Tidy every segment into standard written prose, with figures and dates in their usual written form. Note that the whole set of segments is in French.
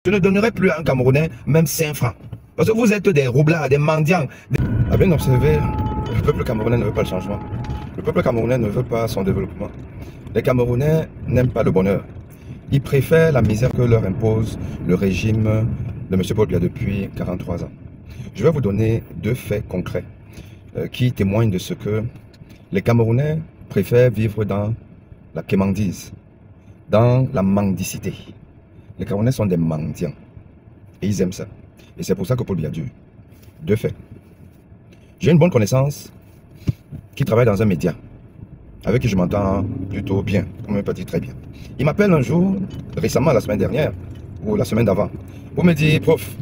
Je ne donnerai plus à un Camerounais même 5 francs. Parce que vous êtes des roublards, des mendiants. A bien observé, le peuple camerounais ne veut pas le changement. Le peuple camerounais ne veut pas son développement. Les Camerounais n'aiment pas le bonheur. Ils préfèrent la misère que leur impose le régime de M. Paul Biya depuis 43 ans. Je vais vous donner 2 faits concrets qui témoignent de ce que les Camerounais préfèrent vivre dans la quémandise, dans la mendicité. Les Camerounais sont des mendiants et ils aiment ça. Et c'est pour ça que Paul Biya dure. 2 faits. J'ai une bonne connaissance qui travaille dans un média, avec qui je m'entends plutôt bien, on ne peut pas dire très bien. Il m'appelle un jour, récemment la semaine dernière, ou la semaine d'avant, pour me dire, prof,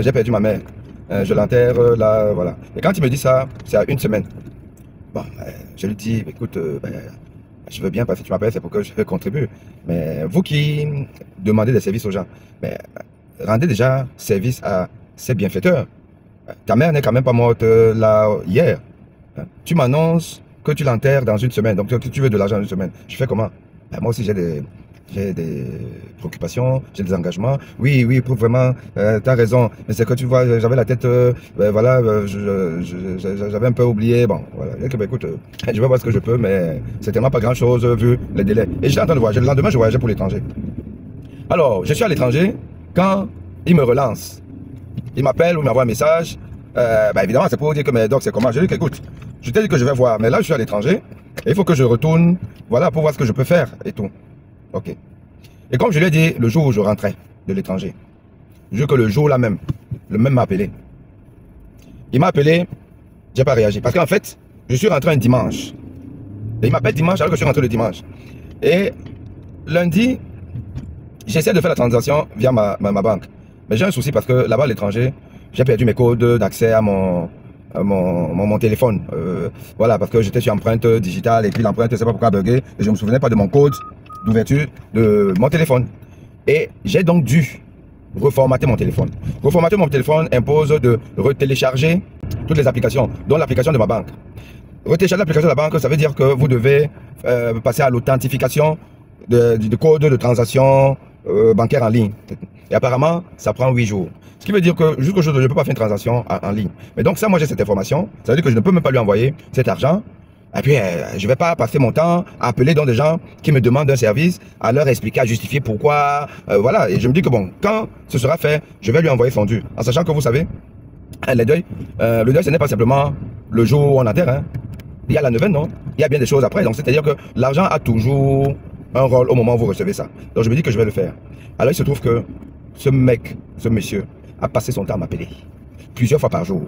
j'ai perdu ma mère, je l'enterre là, voilà. Et quand il me dit ça, c'est à 1 semaine. Bon, je lui dis, écoute, je veux bien parce que tu m'appelles, c'est pour que je contribue. Mais vous qui demandez des services aux gens, mais rendez déjà service à ces bienfaiteurs. Ta mère n'est quand même pas morte là hier. Tu m'annonces que tu l'enterres dans 1 semaine, donc tu veux de l'argent en 1 semaine. Je fais comment? Moi aussi j'ai des préoccupations, j'ai des engagements. Oui, pour vraiment, tu as raison. Mais c'est que tu vois, j'avais la tête, voilà, j'avais un peu oublié. Bon, voilà. Écoute, je vais voir ce que je peux, mais c'est tellement pas grand chose vu les délais. Et j'étais en train de voyager. Le lendemain, je voyageais pour l'étranger. Alors, je suis à l'étranger quand il me relance. Il m'appelle ou il m'envoie un message. Évidemment, c'est pour dire que mes docs, c'est comment. Je lui dis écoute, je t'ai dit que je vais voir, mais là, je suis à l'étranger. Et il faut que je retourne, voilà, pour voir ce que je peux faire et tout. Ok. Et comme je lui ai dit, le jour où je rentrais de l'étranger, je que le jour là même, le même m'a appelé. Il m'a appelé, j'ai pas réagi. Parce qu'en fait, je suis rentré un dimanche. Et il m'appelle dimanche alors que je suis rentré le dimanche. Et lundi, j'essaie de faire la transaction via ma banque. Mais j'ai un souci parce que là-bas à l'étranger, j'ai perdu mes codes d'accès à mon téléphone. Voilà, parce que j'étais sur empreinte digitale et puis l'empreinte, je sais pas pourquoi bugué. Et je ne me souvenais pas de mon code d'ouverture de mon téléphone. Et j'ai donc dû reformater mon téléphone. Reformater mon téléphone impose de retélécharger toutes les applications, dont l'application de ma banque. Retélécharger l'application de la banque, ça veut dire que vous devez passer à l'authentification du code de transaction bancaire en ligne. Et apparemment, ça prend 8 jours. Ce qui veut dire que jusqu'au jour je ne peux pas faire une transaction en ligne. Mais donc ça, moi j'ai cette information. Ça veut dire que je ne peux même pas lui envoyer cet argent. Et puis, je ne vais pas passer mon temps à appeler dans des gens qui me demandent un service, à leur expliquer, à justifier pourquoi. Voilà, et je me dis que bon, quand ce sera fait, je vais lui envoyer son dû. En sachant que vous savez, le deuil, ce n'est pas simplement le jour où on enterre. Hein. Il y a la neuvaine, non? Il y a bien des choses après. Donc, c'est-à-dire que l'argent a toujours un rôle au moment où vous recevez ça. Donc, je me dis que je vais le faire. Alors, il se trouve que ce mec, ce monsieur, a passé son temps à m'appeler plusieurs fois par jour.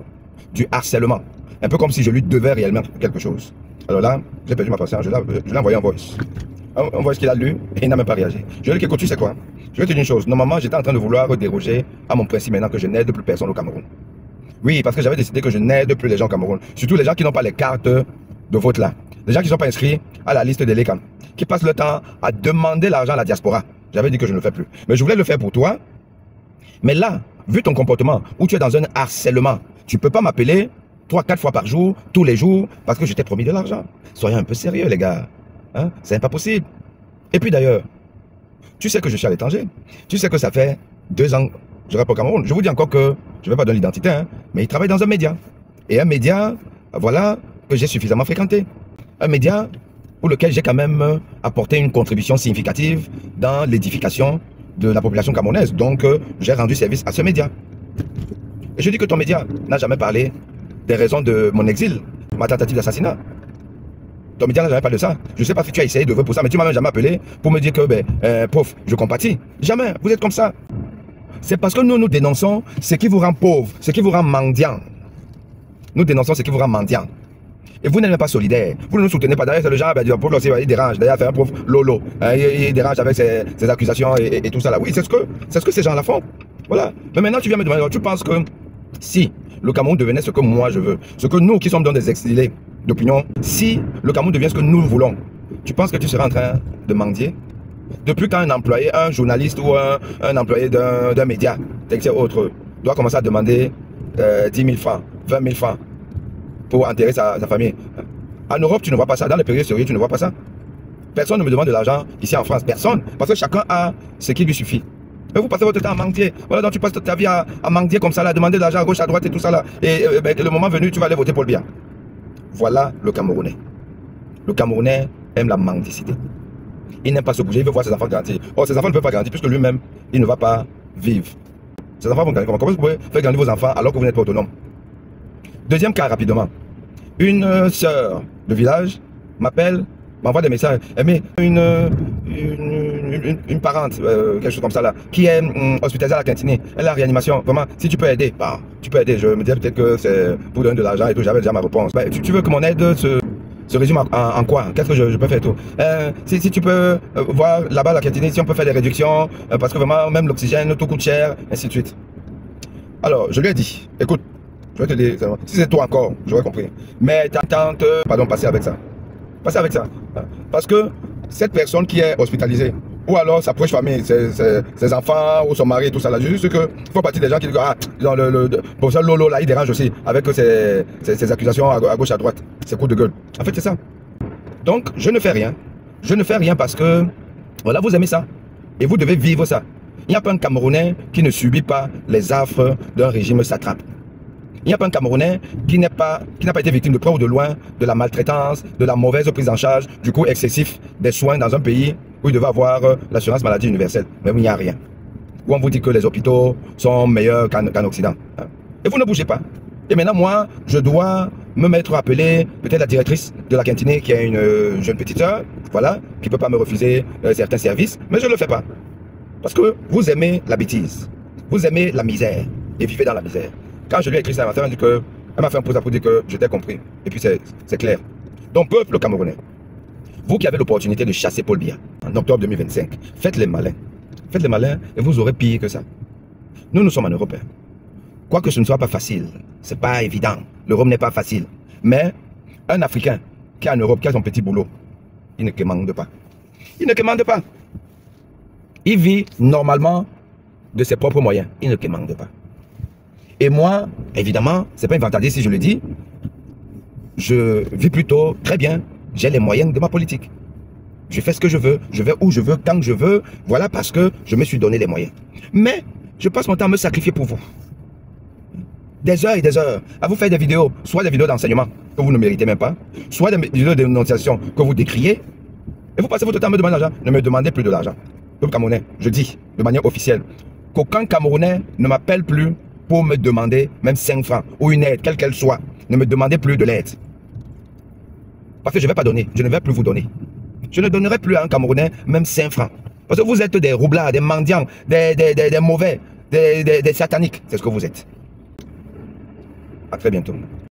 Du harcèlement. Un peu comme si je lui devais réellement quelque chose. Alors là, j'ai perdu ma patience. Je lui ai envoyé un voice. Un voice qu'il a lu et il n'a même pas réagi. Je lui ai dit, écoute, tu sais quoi? Je vais te dire une chose. Normalement, j'étais en train de vouloir déroger à mon principe maintenant que je n'aide plus personne au Cameroun. Oui, parce que j'avais décidé que je n'aide plus les gens au Cameroun. Surtout les gens qui n'ont pas les cartes de vote là. Les gens qui ne sont pas inscrits à la liste de l'ECAM. Qui passent le temps à demander l'argent à la diaspora. J'avais dit que je ne le fais plus. Mais je voulais le faire pour toi. Mais là, vu ton comportement, où tu es dans un harcèlement, tu ne peux pas m'appeler 3-4 fois par jour, tous les jours, parce que je t'ai promis de l'argent. Soyez un peu sérieux, les gars. Hein? C'est pas possible. Et puis d'ailleurs, tu sais que je suis à l'étranger. Tu sais que ça fait 2 ans que je reste au Cameroun. Je vous dis encore que, je ne vais pas donner l'identité, hein, mais il travaille dans un média. Et un média, voilà, que j'ai suffisamment fréquenté. Un média pour lequel j'ai quand même apporté une contribution significative dans l'édification de la population camerounaise. Donc, j'ai rendu service à ce média. Et je dis que ton média n'a jamais parlé des raisons de mon exil, ma tentative d'assassinat. Ton média n'a jamais parlé de ça. Je ne sais pas si tu as essayé de voter pour ça, mais tu m'as même jamais appelé pour me dire que, prof, je compatis. Jamais, vous êtes comme ça. C'est parce que nous dénonçons ce qui vous rend pauvre, ce qui vous rend mendiant. Nous dénonçons ce qui vous rend mendiant. Et vous n'êtes pas solidaire. Vous ne nous soutenez pas. D'ailleurs, c'est le genre, le pauvre aussi, il dérange. D'ailleurs, c'est un pauvre Lolo. Il dérange avec ses accusations et tout ça là. Oui, c'est ce que ces gens-là font. Voilà. Mais maintenant, tu viens me demander, tu penses que si le Cameroun devenait ce que moi je veux, ce que nous qui sommes dans des exilés d'opinion, si le Cameroun devient ce que nous voulons, tu penses que tu seras en train de mendier? Depuis quand un employé, un journaliste ou un employé d'un média, autre, doit commencer à demander 10 000 francs, 20 000 francs pour enterrer sa famille. En Europe, tu ne vois pas ça. Dans les périodes sérieuses, tu ne vois pas ça. Personne ne me demande de l'argent ici en France. Personne. Parce que chacun a ce qui lui suffit. Mais vous passez votre temps à mendier. Voilà, donc tu passes toute ta vie à mendier comme ça, à demander de l'argent à gauche, à droite et tout ça là. Et le moment venu, tu vas aller voter pour le bien. Voilà le Camerounais. Le Camerounais aime la mendicité. Il n'aime pas se bouger, il veut voir ses enfants grandir. Or, ses enfants ne peuvent pas grandir puisque lui-même, il ne va pas vivre. Ses enfants vont grandir. Comment vous pouvez faire grandir vos enfants alors que vous n'êtes pas autonome? Deuxième cas, rapidement. Une sœur de village m'appelle, m'envoie des messages. Mais une parente, quelque chose comme ça là, qui est hospitalisée à la Quintinie, elle est en réanimation. Vraiment, si tu peux aider, bah, tu peux aider. Je me disais peut-être que c'est pour donner de l'argent et tout, j'avais déjà ma réponse. Bah, tu veux que mon aide se résume en quoi? Qu'est-ce que je peux faire tout? Si tu peux voir là-bas à la Quintinie, si on peut faire des réductions, parce que vraiment, même l'oxygène, tout coûte cher, ainsi de suite. Alors, je lui ai dit, écoute, je vais te dire, si c'est toi encore, j'aurais compris. Mais tente, pardon, passer avec ça. Passer avec ça. Parce que cette personne qui est hospitalisée, ou alors sa proche famille, ses enfants, ou son mari, tout ça là, je dis que il faut partie des gens qui disent, ah, dans le professeur Lolo là, il dérange aussi, avec ses accusations à gauche, à droite, ses coups de gueule. En fait, c'est ça. Donc, je ne fais rien. Je ne fais rien parce que, voilà, vous aimez ça. Et vous devez vivre ça. Il n'y a pas un Camerounais qui ne subit pas les affres d'un régime satrape. Il n'y a pas un Camerounais qui n'a pas été victime de près ou de loin de la maltraitance, de la mauvaise prise en charge, du coût excessif des soins dans un pays où il devait avoir l'assurance maladie universelle. Mais où il n'y a rien. Où on vous dit que les hôpitaux sont meilleurs qu'en Occident. Et vous ne bougez pas. Et maintenant, moi, je dois me mettre à appeler peut-être la directrice de la Quintinie qui est une jeune petite sœur, voilà, qui ne peut pas me refuser certains services, mais je ne le fais pas. Parce que vous aimez la bêtise, vous aimez la misère et vivez dans la misère. Quand je lui ai écrit ça, elle m'a fait un pause pour dire que je t'ai compris. Et puis c'est clair. Donc, peuple camerounais, vous qui avez l'opportunité de chasser Paul Biya en octobre 2025, faites les malins. Faites les malins et vous aurez pire que ça. Nous sommes en Europe. Quoique ce ne soit pas facile, c'est pas évident. L'Europe n'est pas facile. Mais un Africain qui est en Europe, qui a son petit boulot, il ne commande pas. Il ne commande pas. Il vit normalement de ses propres moyens. Il ne commande pas. Et moi, évidemment, c'est pas inventardé si je le dis, je vis plutôt très bien. J'ai les moyens de ma politique. Je fais ce que je veux, je vais où je veux, quand je veux. Voilà parce que je me suis donné les moyens. Mais je passe mon temps à me sacrifier pour vous. Des heures et des heures à vous faire des vidéos, soit des vidéos d'enseignement que vous ne méritez même pas, soit des vidéos de dénonciation que vous décriez. Et vous passez votre temps à me demander de l'argent. Ne me demandez plus de l'argent. Peuple camerounais, je dis de manière officielle qu'aucun Camerounais ne m'appelle plus pour me demander même 5 francs ou une aide, quelle qu'elle soit. Ne me demandez plus de l'aide. Parce que je ne vais pas donner, je ne vais plus vous donner. Je ne donnerai plus à un Camerounais même 5 francs. Parce que vous êtes des roublards, des mendiants, des mauvais, des sataniques. C'est ce que vous êtes. À très bientôt.